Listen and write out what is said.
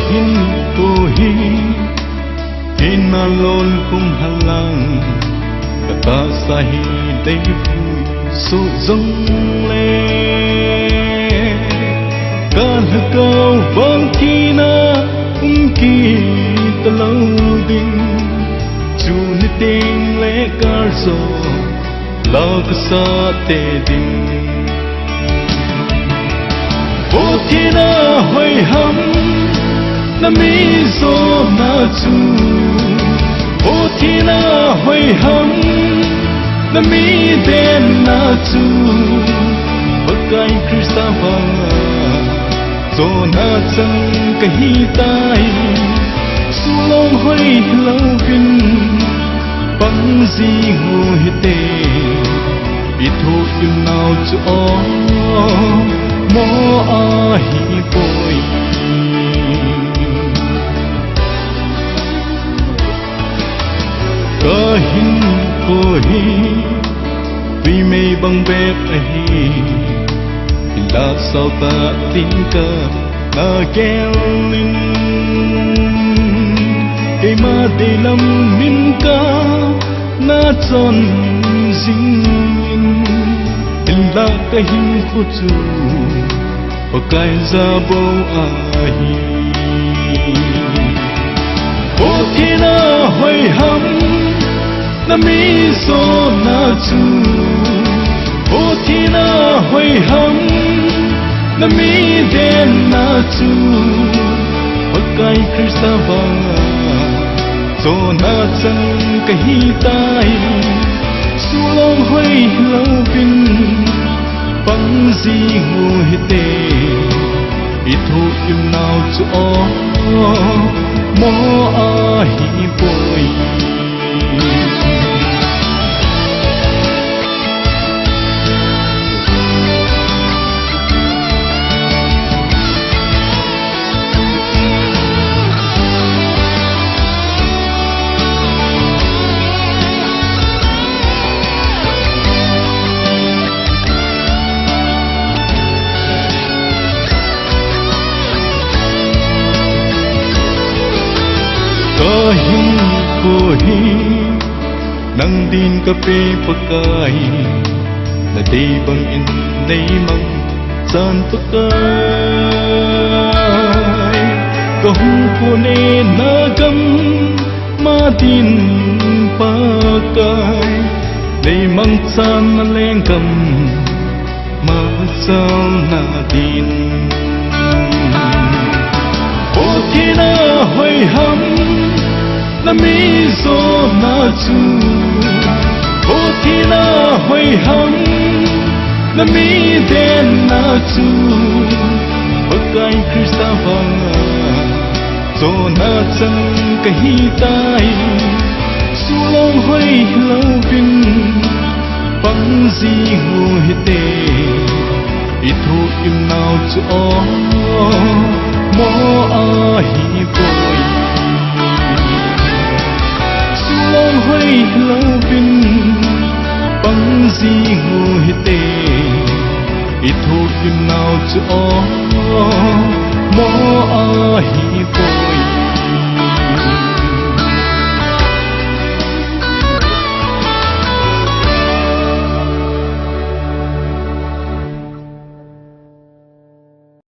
hin ko hi inalon kum halang kata sahi dei vui su zong le kan kau bang kina ki talau ding chu ni ting le kar so lag sa te ding o thina hoi ham na mi so na chu o thina hoi ham na mi den na chu bakai krista bang so na chang kahi tai su long hoi lâu vin bang ji ngu hi te bi thu im nào cho mo a hi boy ka hin ko hi vì mê băng bếp hi là sao ta tin cơ ta kéo linh cây ma để lâm min ca na chọn dinh in là cái hình của chú và cái ra bầu ai ô thiên na hồi hâm na mi so na chu ô thiên na hồi hâm na mi den na chu và cái krista vang so na chang kahi tai su long hoi lâu vin bang ji ngu hi te i thu im nào cho mo a hi boy có hin ko hi nang din ka pe pakai na di bang in nei mang san pakai ko hu ko ne na gam ma din pakai nei mang san na leng gam ma sao na din o thina hoi ham na mi so na chu o thina hoi ham na mi den na chu bakai krista vang so na chang kahi tai su long hoi lâu vin bang ji ngu hi te i thu im nào cho mo a hi boy long hoi lâu vin bang ji ngu hi te i thu im nào cho mo a hi